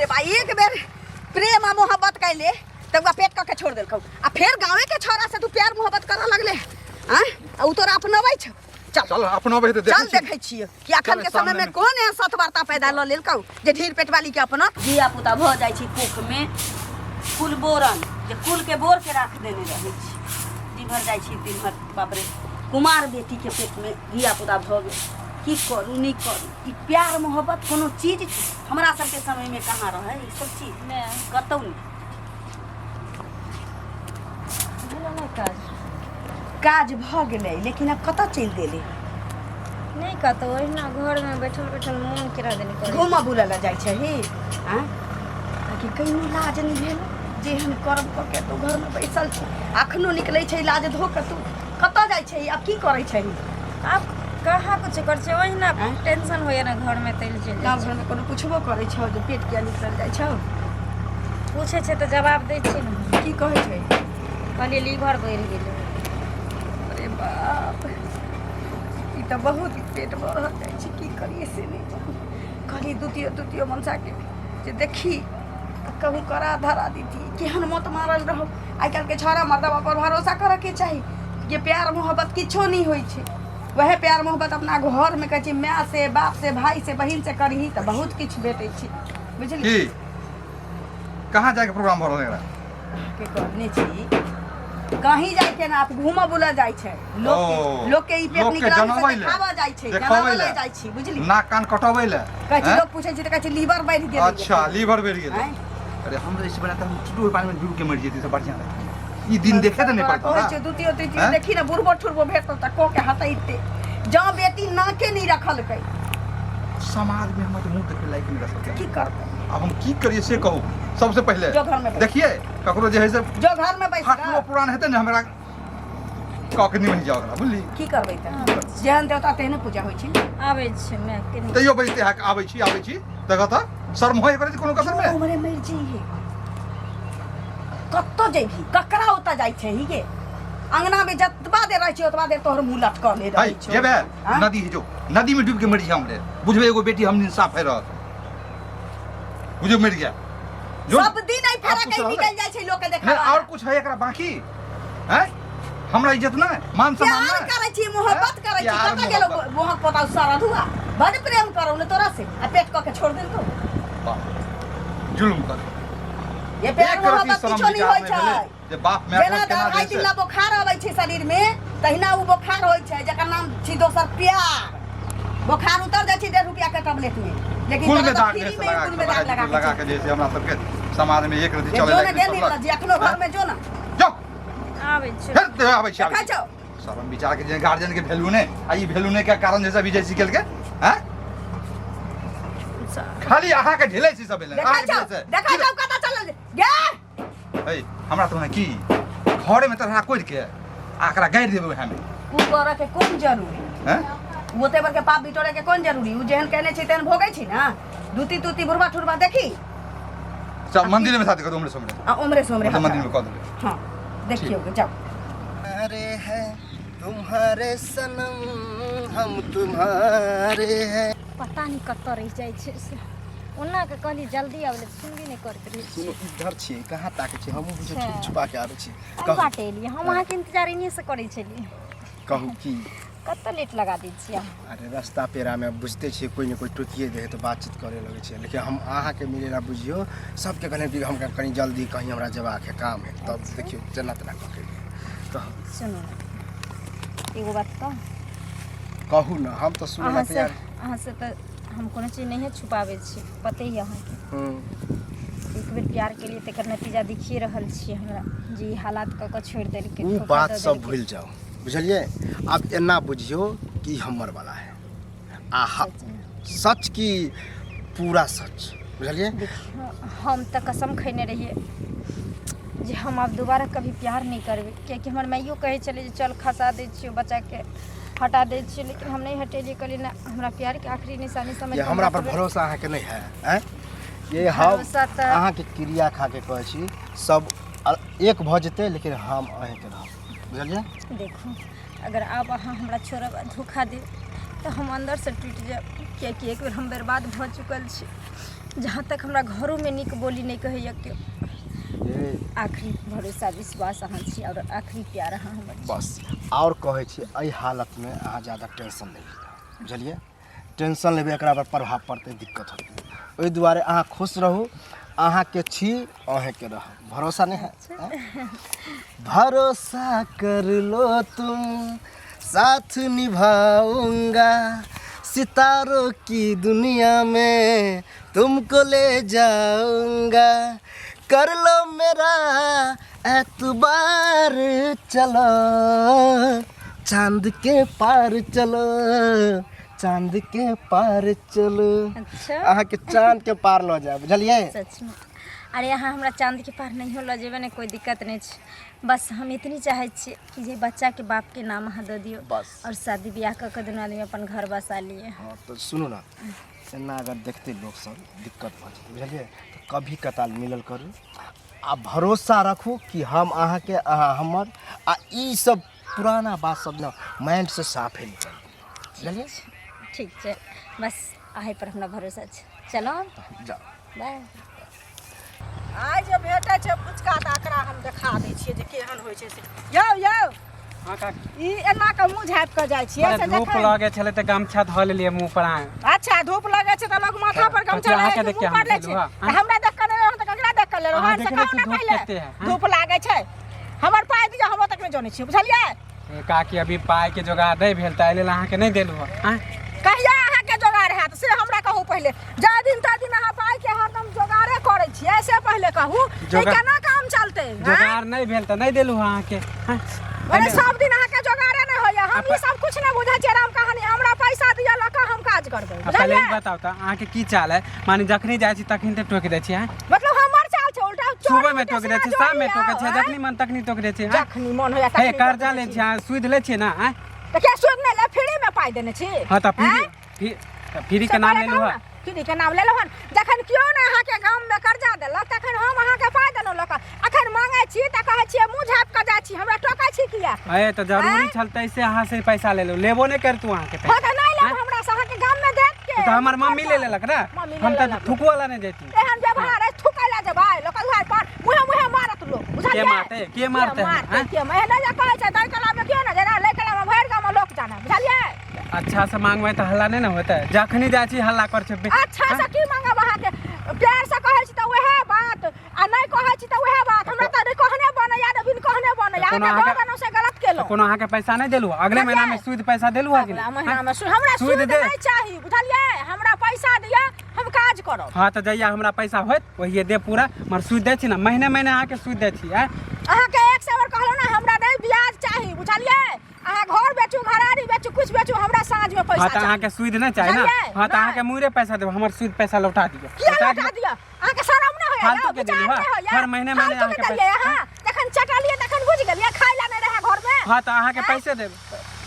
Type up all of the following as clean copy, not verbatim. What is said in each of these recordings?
रे बा एक बेर प्रेम आ मोहब्बत कैले तब पेट के छोड़ देलकौ आ फिर गाँवे के छोरा से तू प्यार मोहब्बत करे लगले हां उ तोरा अपनाबै छ चल अपनाबै त चल देखै छियै कि अखन के समय में कोन है सत वार्ता पैदा ल लेलकौ जे ढीर पेट वाली के अपना धिया पुता भ जाइ छै कुख में कुल बोरन जे कुल के बोर के राख देने रहै छी दिन भर जाइ छी दिन भर बाप रे कुमार बेटी के पेट में धिया पुता भ गेल की करू नहीं करू ई प्यार मोहब्बत कोनो चीज हमरा सब के समय में कहाँ रहे ई सब चीज ने कतौ नहीं काज भ गेलै लेकिन अब कत चल गेलै नहीं कतो ओहिना घर में बैठल बैठल मन किरा देने करे घुमा बुला ला जाइ छै ही हां कि कहीं लाज नहीं भेल जे हम करब क के तो घर में बैसल छी अखनो निकलै छै लाज धो के तू कत जाइ छै अब की करै छै आप कहाँ कुछ कर छै ओहिना टेंशन होय ना घर में तैल चल गाँव घर में कोनो पूछबो करै छौ जे पेट किया निकल जाइ छौ पूछे छै त जवाब दै छै ना की कहै छै कहलिए लीवर बढ़ गेलै अरे बाप ई त बहुत पेट बढ़ जाइ छै की करिए से नहीं कहली द्वितीय मनसा के जे देखी कहूँ करा धरा दीती केहन मत मारल रहो आइ काल्हि के छोरा मर्दवा पर भरोसा करे के चाही ये प्यार मोहब्बत किछो नहीं होई छै वह प्यार मोहब्बत अपना घर में कहै छै माँ से बाप से भाई से बहिन से करही त बहुत किछ भेटै छै बुझली की कहाँ जाके प्रोग्राम भ रहल एकरा के करने छी कहीं जाय के ना आप घूमा बुला जाय छै लोग के ई पेट निकला से खावा जाय छै जनावे ले जाय छी बुझली नाक कान कटबै ले कहै छै लोग पूछै छै त कहै छै लीवर बढ़ गेल अच्छा लीवर बढ़ गेल अरे हम तो इसे बनाता हूं टूटू पानी में डूब के मर जेती सब बढ़िया रहे ई दिन देखे त नहीं पड़ता कहै छै द्वितीय तृतीय देखी ना बुढ़बो ठुरबो भेटल त को के हटैते जं बेटी नाके नहीं रखल कै समाज में हम तो मुंह देखे लायक नहीं रह सकते की करते अब हम की करिए से कहूं सबसे पहले जो घर में देखिए ककरो जे है से जो घर में बैठ फाटलो पुरान हेते ने हमरा कक नहीं बन जाओ बुझली की करबै त जेहन देवता तेहने पूजा होय छै आबै छै मैं के तैयो बजते है आबै छी तक त शर्म होय करे कोनो कसर में हमरे मर जइहे कत्तो जइही ककरा होता जाय छै ही के अंगना में जतबा दे रहै छै ओतबा दे तोहर मुंह लटकले रहै छै ये बे नदी है जो नदी में डूब के मर जा हमरे बुझबे एगो बेटी हमनी साफ है रहत बुझे मर गया सब दिन आई फेरा के निकल जाय छै लोग के देखा और कुछ है एकरा बाकी हैं हमरा इज्जत ना मान सम्मान ना प्यार करे छी मोहब्बत करे छी कत गेलो मोहक पता सारा धुआ बड़ प्रेम करो ने तोरा से आ पेट क के छोड़ देल तो जुल्म कर ये प्यार मोहब्बत किछो नहीं होय छै जे बाप माय जेना दवाई दिला बुखार आबै छै शरीर में तहिना उ बुखार होय छै जकर नाम छी दोसर प्यार बुखार उतर जाय छै 1.5 रुपया के टैबलेट में लेकिन कुल में दाग लगा के जैसे हमरा सबके समाज में एक रति चले जो ने गेल जे अखनो घर में जो ना जाओ आबै छै फिर आबै छै देखा छौ शर्म विचार के जे गार्जियन के वैल्यू ने आ ई वैल्यू ने के कारण जैसा विजय सिकल के हैं खाली आहा के ढिलै छी सब देखा छौ कता चलल गे ए हमरा तो की घरे में तरह कोइ के आकरा गाड़ देबे हमें उ करे के कोन जरूरी हैं वो तेबर के पाप बिटोरे के कोन जरूरी उ जेहन कहने छी तेहन भोगै छी ना दूती तूती बुढ़वा ठुरवा देखी चल मंदिर में शादी कर उमरे सोमरे उमरे सोमरे मंदिर में कर दे हां देखियोगे जाओ अरे है तुम्हारे सनम हम तुम्हारे हैं पता नहीं कत रह जाय छै से ओना के कहली जल्दी आबले सुनबी नहीं करत रही सुनो इधर छी कहाँ ताके छी हम बुझे छुप छुपा के आबै छी हम बाटे लिए हम वहां के इंतजार इन्हीं से करै छलिए कहू की कत लेट लगा दै छियै अरे रास्ता पेरा में बुझते छी कोई न कोई टोकिए दे तो बातचीत करे लगे छी लेकिन हम आहा के मिलेला बुझियो सबके कहने कि हम कहीं जल्दी कहीं हमरा जेबाक है काम है तब देखियो जना तना के कहू सुनो एगो बात कहू ना हम तो सुने ना यार अहाँ से तो हम कोनो चीज नहीं छुपावे छी पते ही अहाँ के एक बेर प्यार के लिए तेकर नतीजा दिखिए रहल छी हमरा जी हालात क छोड़ देल के वो बात सब भूल जाओ बुझलिए अब एना बुझियो कि हमर वाला है आ सच की पूरा सच बुझलिए हम तो कसम खैने रहिए जे हम अब दोबारा कभी प्यार नहीं करबे क्योंकि हमर माइयो कहे चले चल खसा दे छियो बच्चा के हटा दे छियो लेकिन हम नहीं हटेलिए कहली ना हमरा प्यार के आखिरी निशानी समझ ये हमरा पर भरोसा अहाँ के नहीं है हैं ये हम अहाँ के क्रिया खा के कहै छी सब एक भ जेते लेकिन हम अहीं के रहब बुझलिए देखो अगर आप अहाँ हमरा छोड़ब धोखा दे तो हम अंदर से टूट जाए क्योंकि एक बेर हम बर्बाद भ चुकल छी जहाँ तक हमरा घरों में निक बोली नहीं कहैया के आखिरी भरोसा विश्वास अहाँ छी और आखिरी प्यार अहाँ हमर छी। बस और कहै छी एहि हालत में अहाँ ज़्यादा टेंशन नहीं ली, बुझलिए? टेंशन लेबै एकरा पर प्रभाव पड़तै, दिक्कत होतै। ओहि दुआरे अहाँ खुश रहू, अहाँ के छी अहें के रह। भरोसा नहीं है? भरोसा कर लो तुम, साथ निभाऊंगा, सितारों की दुनिया में तुमको ले जाऊंगा, कर लो मेरा एतबार, चलो चांद के पार चलो, चांद के पार चलो। अच्छा अहाँ के चांद के पार लो जाए, बुझलिए? सच में? अरे यहाँ हमरा चांद के पार नहीं हो लो जेबे ने, कोई दिक्कत नहीं छै। बस हम इतनी चाहे छी कि जे बच्चा के बाप के नाम अहाँ दे दियो बस। और शादी ब्याह कर के दोनों आदमी अपन घर बसा लिए। हाँ तो सुनू ना, एना अगर देखते लोग सब दिक्कत भ जेतै, बुझलिए? तो कभी कताल मिलल करू आ भरोसा रखू कि हम अहाँ के अहाँ हमर, आ ई सब पुराना बात सब ना माइंड से साफ है निकल, बुझलिए? ठीक है, बस आहे पर हमरा भरोसा छै। चलो जाओ। बाय। आइ जे भेटै छै पुचका तऽ एकरा हम देखा दै छियै जे केहन होइ छै से। यौ हाँ काकी। ई एना के मुँह झाँपि कऽ जाइ छियै से धूप देखै। लगे छले त गमछा धऽ लेलिए मुंह पर आए। अच्छा धूप लगे छै तऽ लोग माथा पर गमछा अहाँ के लगा देख के के मुँह पर हम लै छै। लेलहुँ, तऽ हमरा देख के लेलहुँ तऽ ककरा देख के लेलहुँ? अहाँ हम से देख कहू रहे ना छी धूप पहिले कते है, हाँ? धूप लागे छै, हमर पाइ दिअ, हम तक नहीं जानै छियै, बुझलियै? काकी अभी पाय के जोगाड़ नहीं भेल त एले अहाँ के नहीं देलु हां। कहिया अहाँ के जोगाड़ हैत से हमरा कहू पहिले। जा दिन ता दिन अहाँ पाइ के हरदम जोगाड़े करै छियै, से पहिले कहू ई केना काम चलतै? जोगाड़ नहीं भेल त नहीं देलु अहाँ के। हाँ? अरे सब दिन अहाँ के जोगाड़े नहीं होइया, हम ई सब कुछ नहीं बुझै छियै। राम कहानी हमरा पैसा दिया ल के हम काज करबै, पहले बुझलियै? ई बताओ त अहाँ के की चाल है? माने जखनी जाइ छी तखनी त टोक दै छी हैं? मतलब हमर चाल छै उल्टा, सुबह में टोक दै छी, शाम में टोक छै, जखनी मन तखनी टोक दै छी हैं? जखनी मन होइया हे तखनी कर्जा ले छी, सूद ले छी ना हैं? तऽ के सुध नहीं ले, फ्री में पाइ देने छी। हां त फ्री के नाम लेलु हां। फ्री के नाम लेलहुँ हन। जखन केओ ने अहाँ के गाम में कर्जा देलक तखन हम अहाँ के पाइ देलहुँ लऽ कऽ। अखन मांगै छी तऽ कहै छियै मुँह झाँपि कऽ जाइ छी, हमरा टोकै छी किया? ए त जरूरी छल त ऐसे अहाँ से पैसा ले लो, लेबो नहीं कर तू अहाँ के हो तऽ नहीं लेब हमरा से, अहाँ के गाम में देख के। तो हमर मम्मी ले लेलक ना, मम्मी ले हम त लेलक। थुकू वाला नहीं देती। एहन व्यवहार है, थुकै ला जेबै लोक दुआर पर, मुँहे मुँहे मारत लोग, बुझलियै? के मारते हैं, हैं? के मेहनत जे कहै छै दै कला में क्यों ना जरा लै कला में भरि गाम में लोक जाने, बुझलियै? अच्छा से मांगबै त हल्ला नहीं ना होता है, जखनी जाइ छी हल्ला कर छै। अच्छा से की मांगब अहाँ के? प्यार से कहै छी तऽ वएह बात, आ नहीं कहै छी तऽ वएह बात। हमरा त कहने बनैया ने बिन कहने बनैया, कोनो अहाँ अहाँके- के दो से गलत केलहुँ। कोनो अहाँ के पैसा नहीं देलु? अगले महीना में सूद पैसा देलु है कि अगला नहीं? महीना में हमरा सूद सूद दे। नहीं चाही, बुझलियै? हमरा पैसा दिअ, हम काज करब। हाँ तो जहिया हमरा पैसा होत वही दे पूरा, मगर सूद दे छी ना, महीने महीने अहाँ के सूद दे छी हैं? अहाँ के एक सेवर कहलहुँ ना, हमरा नहीं ब्याज चाही, बुझलियै? अहाँ घर बेचू, घरारी बेचू, कुछ बेचू, हमरा साँझ में पैसा हाँ तो अहाँ चाही। के सूद नहीं चाहिए ना? बुझलियै? हाँ तो अहाँ के नहीं। मुरे पैसा देब, हमर सूद पैसा लौटा दियो। किया लौटा दिअ? अहाँ के शरम नहीं होइया? फालतू के देलियै, हर महीने महीने फालतू अहाँ के के देलियै पैसा- अहाँ? जखन चटलियै तखन बुझ गेलियै, खाइ ला नहीं रहे घर में। हाँ तो अहाँ के पैसे देब,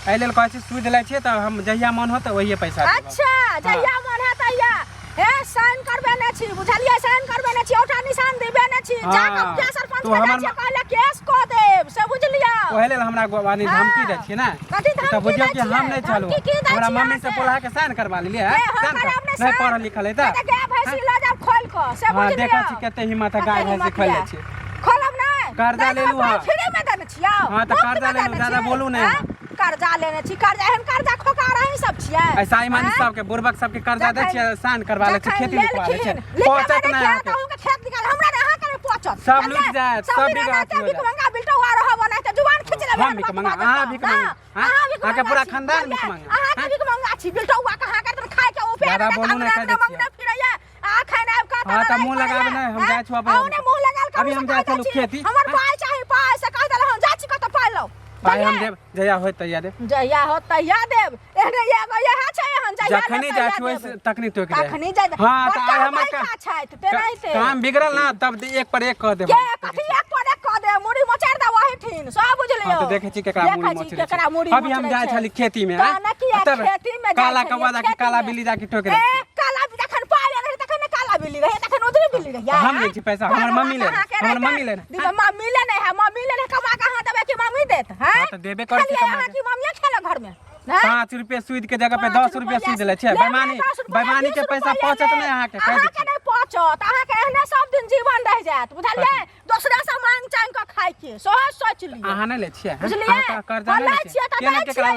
एहि लेल कहै छी सूद लै छियै तऽ हम जहिया मन होत वही पैसा देब। अच्छा जहिया मन है तहिया हे साइन करबे ने छी, बुझलियै? साइन करबे ने छी, ओटा निशान देबे ने छी। हाँ। जाके मुखिया सरपंच तो के हमर जाइ छियै, कहले केस क देब, से बुझलियै? ओहे लेल हमरा गोवानी धमकी दै छियै ना, कथी तऽ धमकी बुझियौ दै कि हम नहीं छियै? चलू, धमकी की दै हमरा छियै मम्मी से अहाँके? बोला के साइन करवा लेलिए ए, हम साइन करब कर ने नहीं साइन। पढ़ल लिखल है तऽ त गाय भैंसी लऽ जाब खोल कऽ, से हाँ बुझलियै? देखै छी कते हिम्मत है, गाय कते भैंसी हिम्मत खोल यऽ? लै छी। खोलब नहीं? कर्जा नहीं, लेलहुँ पाइ हँ। फ्री में देने छियै? हाँ, तऽ मुफ्त कर्जा में लेलहुँ, देने ज्यादा छियै? बोलू नहि हैं? अहाँ। कर्जा लेने छी, कर्जा एहन कर्जा खोकार अहीं सब छियै? ऐसा ईमानी हैं? सबके बुर्बक सबके कर्जा दै छियै, साइन करवा लै छी, जखन खेती लिखवा लै छी, लेलखिन, पहुंचत लिखा नहीं देने अहाँ खेत, अहूँ के खेत निकाल, हमरा ने अहाँ के नहीं पहुंचत, सब बुझलियै? लुटि जायत, सब दिन बिगाड़ राति हो भीख जायत। मंगा बिल्टौआ रहब ओनाहिते जुबान खींच लेबै। हम भीख मंगा, अहाँ भीख मंगा, हाँ? अहाँ के पूरा खानदान भीख मंगा, अहाँ के हाँ? भीख मंगा छी, बिल्टौआ कहाँ के तुम खाय के ओ पे ज्यादा बोलू नहीं कह दै छियै। फिरैया आ खाना आब का हाँ, तऽ मुँह लगाबै नहि, हम जाइ छी अपन- औने मुंह लगाल अभी हम जाइ छलू खेती, हमर हाँ? पाइ चाही, पाइ से कह देलहुँ जा छी कतऽ पाइ लौ। पाइ हम देब, जहिया होत तहिया देब। जहिया हो तहिया देब, एहने एगो यह छै एहन जहिया जखनी जाइ छी वैसे तखनी टोक दे। तखनी जाय हाँ तो आइ हमर छथि तेनाहिते काम बिगड़ल ना, तब एक पर एक कह देब। के कथी एक पर एक कह दे, मुड़ी मोचार दे वही ठिन, सब बुझलियो? हाँ, तो देखे छी केकरा मुड़ी देखै छी मोचरे केकरा मुड़ी छै। अभी हम मोचरे जाइ छै। छली खेती में, तऽ हाँ? ना किया तब खेती में जाइ काला छलियै, कौवा जाके खेती काला में। बिल्ली जाके टोक ए दे। काला जखन पाइ ले रहे तखन ने काला बिल्ली रहे, तखन उधरी बिल्ली रहे। तो हम लै छी पैसा, हमर मम्मी ले, हमर मम्मी ले। मम्मी ले नहीं है, मम्मी ले कमा के अहाँ देबे कि मम्मी देत? हैं? हाँ, तो देबे करै छी खेलियै कमा अहाँ के। कि मम्मी खेले घर में? 5 रुपये सूद के जगह पे 10 रुपये सूद ले छे बेईमानी के पैसा पहुंचत नहीं अहाँ के कह अहाँके नहीं पहुंचत अहाँके एहने सब दिन जीवन रह जात बुझलिए दूसरा से मांग चांग के खाय के सोच सोच ली अहाँ नहीं ले छिए बुझलिए कर्जा ले छिए केना केकरा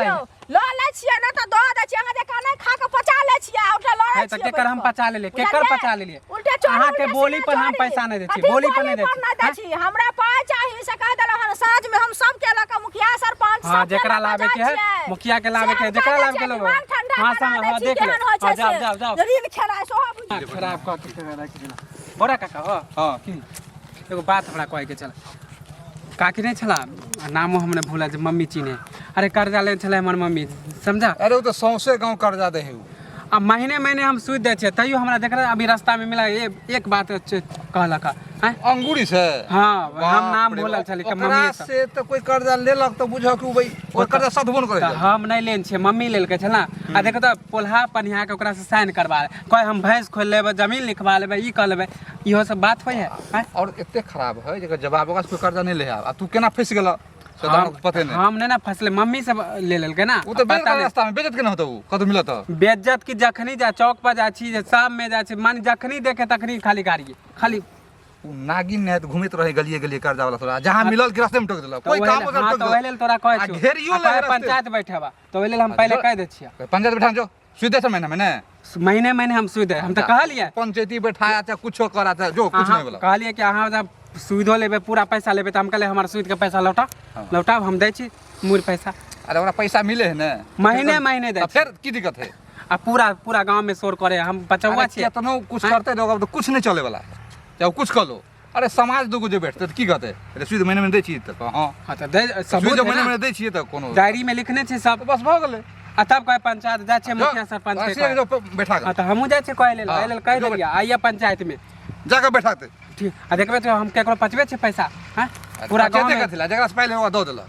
लो ले छिए ना त दऽ दै छिए अहाँ जे खाना खा के पचा ले छिए उठा लो है त केकर हम पचा ले केकर पचा ले अहाँ के बोली पर हम पैसा नहीं दे छी बोली पर नहीं दे छी हमरा पाय चाहिए से कह देला हन साँझ में हम सब के लक मुखिया सरपंच हां जेकरा लावे के है मुखिया के लावे के जेकरा लावे के लोग हां सब हां देख ले जाओ जाओ ऋण खेराय सोहा खराब क के राख दिला बड़ा काका हो हां की एगो बात हमरा कहे के चल काकी नहीं छला नामो हमने भूला जे मम्मी चीने अरे कर्जा ले छले हमर मम्मी समझा अरे वो तो सौंसे गांव कर्जा दे है अब महीने महीने हम सूद दे छे तैयो हमरा देख रहा अभी रास्ता में मिला एक बात कहलक है अंगूरी से हाँ हम नाम भूलल छली के मम्मी से तो कोई कर्जा लेलक तो बुझो कि भाई ओ कर्जा सधबो न करे हम नहीं लेन छे मम्मी लेल के छला आ देखो तो पोल्हा पनिया के ओकरा से साइन करवा ले कोई हम भैंस खोल लेबे जमीन लिखवा लेबे ई कर लेबे इहो सब बात होय है और एते खराब है जेकर जवाब ओकरा से कोई कर्जा नहीं ले आ तू केना फंस गेला पते नहीं हम नहीं ना फसले मम्मी से ले लेल के ना वो तो बेकार रास्ता में बेइज्जत केना होतो कतो मिलत बेइज्जत की जखनी जा चौक पर जा छी शाम में जा छी मान जखनी देखे तखनी खाली गाड़ी खाली उ नागिन ने घूमत रहे गलिए गलिए कर्जा वाला थोड़ा जहां मिलल के रास्ते में टोक देलक कोई काम ओकर टोक तो ओहिले तोरा कहै छी घेरियो ले पंचायत बैठेबा तो ओहिले हम पहले कह दे छियै पंचायत बैठा जो सुदे से महीना में ने महीने महीने हम सुदे हम तो कहलिए पंचायती बैठाया चाहे कुछो करा चाहे जो कुछ नहीं बोला कहलिए कि अहाँ जब सूदो लेबे पूरा पैसा लेबे त हम कहले हमर सूद के पैसा लौटा हम दै छी मूर पैसा अरे ओकरा पैसा मिले है ना महीने महीने दे फिर की दिक्कत है आ पूरा गांव में शोर करे हम बचौआ छी केतनो कुछ करते रहो तो कुछ नहीं चले वाला चाहे कुछ कर लो अरे समाज दुगो जे बैठते की कहते अरे सूद महीने में दै छी त हां हां त दे सबूत महीने में दै छी त कोनो डायरी में लिखने छै सब बस भ गेलै आ तब कहे पंचायत जा छै मुखिया सरपंच के बैठा हां त हमहु जा छै कह लेल कह देलिया आइया पंचायत में जाके बैठाते ठीक आ देखबे तो हम केकरो पचबे छै पैसा हां पूरा गांव में कथिला जकरा से पहले होगा दो देला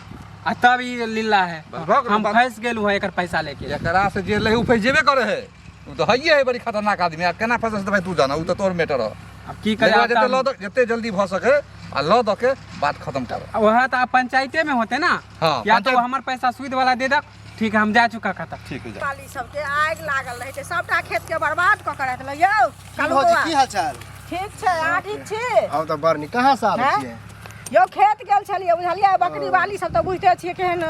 आ तब ई लीला है हम फंस गेलु है एकर पैसा लेके एकरा से जे लही उ फंस जेबे करे है उ तो हइए है बड़ी खतरनाक आदमी आ केना फंस त भाई तू जाना उ तो तोर मैटर है अब की करे जते लो जते जल्दी भ सके आ लो द के बात खत्म कर वह तो पंचायते में होते ना या तो हमर पैसा सूद वाला दे दक ठीक है हम जा चुका खाता ठीक है काली सबके आग लागल रहे छै सबटा खेत के बर्बाद क कर देल यौ कालू की हाल चाल ठीक छै अहाँ ठीक छी हम तो बरनी कहाँ से आबै छियै यौ खेत गेल छलिए बुझलिए बकरी वाली सब तो बुझते छिए केहन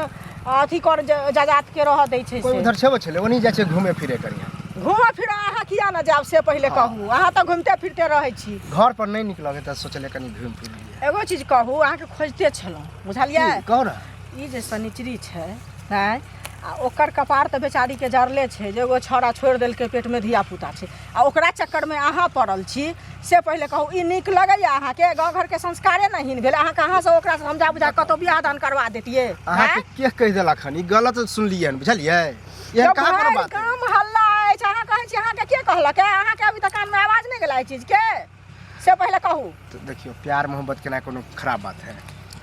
अथी कर जाजात के रह दै छै कोई उधर छेबो छले ओनी जा छै घूमे फिरे करिया घूमे फिरे अहाँ किया न जाब से पहले कहू अहाँ तो घूमते फिरते रहै छी घर पर नहीं निकल के त सोचले कनी घूम फिर लिए एगो चीज कहू अहाँ के खोजते छलौ बुझलिए कौन ई जे शनिचरी छै हैं आ ओकर कपार तऽ बेचारी के जरले छै जे एगो छौड़ा छोड़ि देलकै पेट में धिया पुता छै आ ओकरा चक्कर में अहाँ पड़ल छी से पहले कहू ई नीक लगैया अहाँ के गाँव घर के संस्कारे नहीं हिन भेल अहाँ कहाँ से ओकरा समझा बुझा कतौ बियाह दान करवा देतियै अहाँ के कह देलक हन ई गलत सुनलियै बुझलियै ये कहाँ पर बात है काम हल्ला अछि अहाँ कहै छी अहाँ के कहलक है अहाँ के अभी तक कान में आवाज नहीं गेला चीज के से पहले कहू तो देखियो प्यार मोहब्बत केना कोनो खराब बात है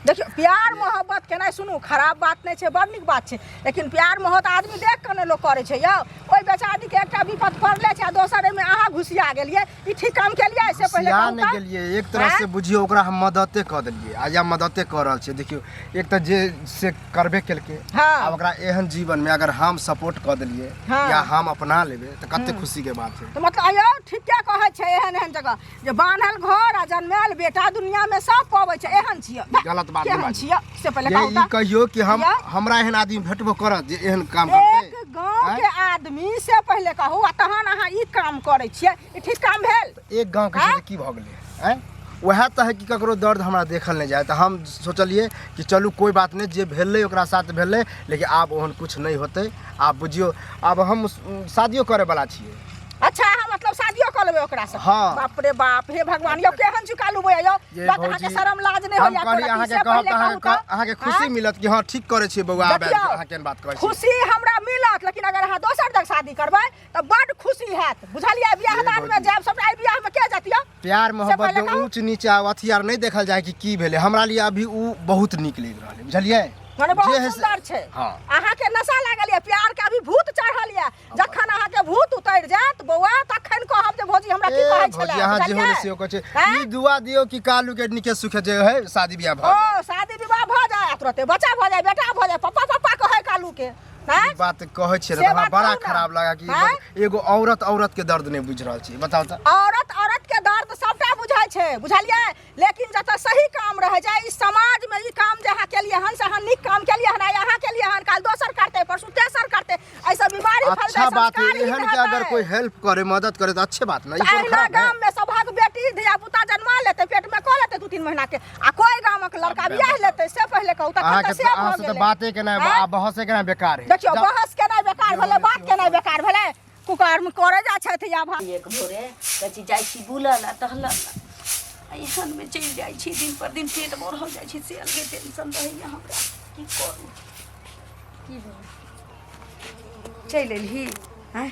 देखियो प्यार मोहब्बत केना सुनू खराब बात नहीं छै बड़ नीक बात छै लेकिन प्यार मोहब्बत आदमी देख के ने लोग करे छै यौ ओइ बेचारी के एकटा विपद पड़ले छै आ दोसर में अहाँ घुसिया गेलियै ई ठीक काम केलियै से पहले कहू नहीं गेलियै एक तरह से बुझियो ओकरा हम मददे क देलियै आ या मददे क रहल छै देखियो एक त जे से करबे केलकै आ ओकरा एहन जीवन में अगर हम सपोर्ट क देलियै या हम अपना लेबे त कते खुशी के बात है तो मतलब आयो ठीक क्या कहै छै एहन एहन जगह जे बान्हल घर आ जन्मेल बेटा दुनिया में सब पाबै छै एहन छियै गलत बात केहन छियै से पहले कहू त कहियो कि हम हमरा एहन आदमी भेटबो करत जे एहन काम करतै एक गांव के आदमी से पहले कहू आ तहन अहाँ ई काम करै छियै ई ठीक काम भेल एक गांव के की भ गेलै हैं वह तो है कि ककरो दर्द हमरा देखल नहीं जाए तो हम सोचलिए कि चलू कोई बात नहीं जे भेलै ओकरा साथ भेलै लेकिन आब ओहन कुछ नहीं होते आप बुझियो अब हम शादियो करे वाला छियै अच्छा हाँ मतलब शादियो कर लेबे ओकरा से हाँ। बाप रे बाप हे भगवान यो केहन चुका लुबे यो बात अहाँ के शर्म लाज नहीं होया अहाँ के खुशी मिलत कि हां ठीक करे छी बौआ आबे अहाँ केन बात कहै छी खुशी हमरा मिलत लेकिन अगर अहाँ दोसर तक शादी करबै त बड खुशी हैत बुझलियै बियाह दान में जाब सब बियाह में के जतिया प्यार मोहब्बत के ऊंच नीच हथियार नहीं देखल जाए कि की भेले हमरा लिए अभी उ बहुत नीक लग रहल है बुझलियै माने बहुत सुंदर छै अहाँ के नशा लागल है प्यार के अभी भूत चढ़ल है जखन अहाँ के भूत उतर जात बौआ तखन कहब जे भौजी हमरा की कहै छले भौजी अहाँ जे होले से कहै छै ई दुआ दियो कि कालू के निके सुखे जे है शादी बियाह भ जाए ओ शादी विवाह भ जाए तुरंते बच्चा भ जाए बेटा भ जाए पापा पापा कहै कालू के हाँ? ई बात कहै छियै से त हमरा बात बड़ा कहू ना। खराब लगा कि हाँ? एगो औरत के दर्द नहीं बुझ रहल छी बताओ त औरत के दर्द सबटा बुझाइ छै बुझलियै लेकिन जतऽ सही काम रह जाए इस समाज में ई काम जे अहाँ केलियै हन से अहाँ नीक काम केलियै हन अहाँ केलियै हन काल दोसर करतै परसू तेसर करतै ऐसा बीमारी फैलतै अच्छा बात है संस्कार ही एहन नहीं कि अगर रहतै। कोई हेल्प करे मदद करे तो अच्छे बात ना ई कोनो अहिना खराब है। गाम में सभक बेटी धिया पुता जन्मा लेतै पेट में कऽ लेतै 2-3 महीना के आ कोई गामक लड़का बियाह लेतै से पहिले कहू अहाँ तखन के तऽ से अहाँ भऽ से तो गेलै। बाते के ना हाँ? बहस के ना बेकार है देखियो बहस केनाइ बेकार भेलै बात केनाइ बेकार भेलै कुकर्म करे जा छथि या भा एक भोरे कहै छी जाइ छी बुलल आ टहलल एहन में चलि जाइ छी दिन पर दिन पेट बढ़ल जाइ छी से अलगे टेंशन रहैया हमरा की करू की भेल चलि एलही हैं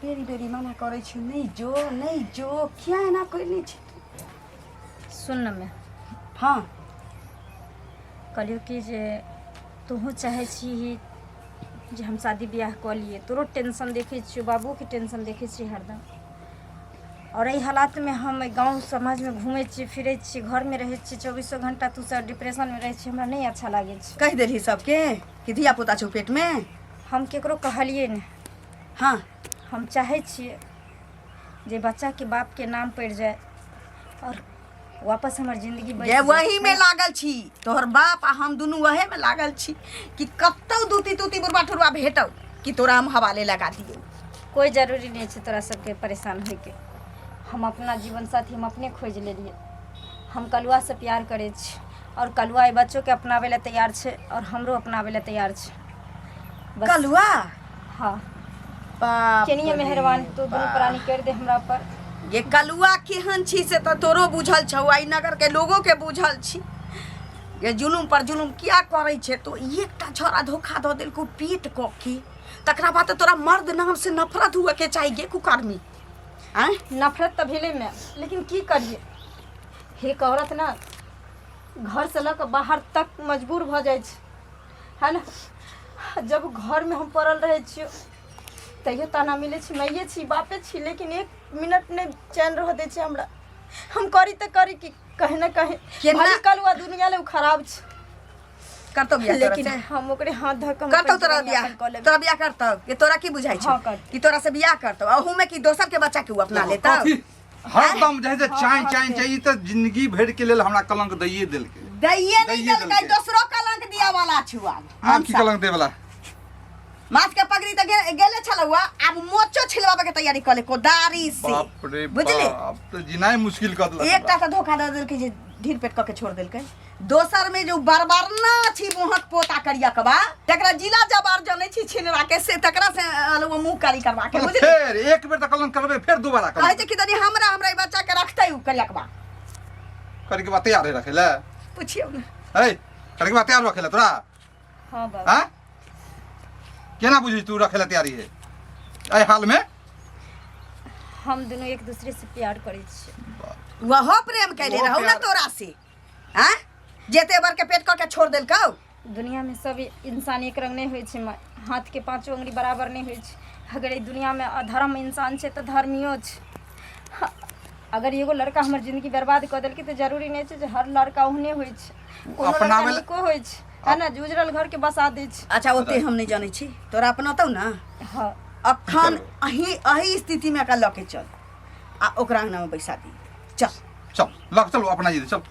बेरी बेरी मना करै छी नहीं जो किया एना कइले छी सुन न मैं हाँ कहलियो कि जे तोहूँ चाहे छी जे हम शादी ब्याह कऽ लिए तोरो टेंशन देखै छियो बाबूके टेंशन देखै छी हरदम और एहि हालात में हम गांव समाज में घूमै छी फिरै छी घर में रहै छी 24 घंटा तू सब डिप्रेशन में रहै छी हमरा नहीं अच्छा लागे छै कह देलही सबके कि धिया पुता छौ पेट में हम केकरो कहलिए ने हाँ हम चाहे छियै जे बच्चा के बाप के नाम पड़ जाए और वापस हमर जिंदगी बच ये वही में लागल छी तोहर बाप आ हम दुनू वहे में लागल छी कि कतौ दूती बुढ़बा ठुरबा भेटौ कि तोरा हम हवाले लगा दियौ कोई जरूरी नहीं है तोरा सबके परेशान होइके हम अपना जीवन साथी हम अपने खोज लेलिए हम कलुआ से प्यार करे छी और कलुआ ए बच्चों के अपनावे ला तैयार छे और हमरो अपनावे ला तैयार छे बस। कलुआ हाँ बाप केनिए रे मेहरबानी तो दुनू बाप। प्राणी कर दे हमरा पर ये कलुआ केहन छी से तो तोरो बुझल छौ आई नगर के लोगों के बुझल छी ये जुलुम पर जुलुम किया करे छे तो एकटा छोरा धोखा दऽ देलको पेट क के तकरा बाद तोरा मर्द नाम से नफरत हुए के चाहिए कुकर्मी हैं नफरत तो भेले में लेकिन की करिए एक औरत ना घर से लऽ के बाहर तक मजबूर भ जाए छै है ना जब घर में हम पड़ल रहे छियो तैयो ताना मिले छी माइए छी बापे छी लेकिन 1 मिनट नहीं चैन रह दे छै हमरा हम करी तो करी कि कहीं ना कहीं केना- भले कलुआ दुनिया ले उ खराब छै करतो बियाह लेकिन लेकिन हम ओकरे हाथ धक्का करतो तोरा बियाह करतो ये तोरा की बुझाई हाँ, छै कर। कि तोरा से बियाह करतो अहू में कि दोसर के बच्चा के उ अपना लेता कथी हरदम जैसे चाय चाहिए तो जिंदगी भर के लेल हमरा कलंक दैये देलकै दैये नहीं दैये देलकै देलकै। दोसरो कलंक दिया वाला छुआ आब की कलंक दे वाला माथ के पगड़ी तो गेले छलौआ आब मोचो छिलवाबे के तैयारी कर ले कोदारी से बाप रे बुझली बाप तो जिनाई मुश्किल कर देलक एकटा तो धोखा दे देलकै जे ढीर पेट क के छोड़ देलकै दोसर में जो बरबरना छी मोहक पोता करिया कबा तकरा जिला जबार जनै छी छिनरा के से तकरा से वो मुंह कारी करवा के बुझली फिर एक बेर त कलंक करबे फिर दोबारा कहै कलंक छै कि तनी हमरा ई बच्चा के रखतै उ करिया कबा करे के बात तैयार है रखे ले पूछियो ना ए करे के बात तैयार रखे ले तोरा हाँ बाबा हां केना बुझी तू रखे ले तैयारी है ए हाल में हम दोनों एक दूसरे से प्यार करे छी वहो प्रेम कैले वो रहौ ना प्यार- तोरा से हैं जेते बर के पेट क के छोड़ देलकौ दुनिया में सब इंसान एक रंग नहीं होइ छै हाथ के 5 उंगली बराबर नहीं होइ छै अगर ई दुनिया में अधर्म इंसान छै तो धर्मियो छै अगर एगो लड़का हमर जिंदगी बर्बाद कर देलकै तो जरूरी नहीं छै जे हर लड़का ओहने होइ छै कोनो लड़का अपनावे- नीको होइ छै है ना जुजरल घर के बसा दै छै अच्छा ओते हम नहीं जानै छी तोरा अपनातौ ना हाँ अखन अही स्थिति में का लके चल आ ओकरा अंगना में बैसा दी चल चल लग चलो अपना जी चल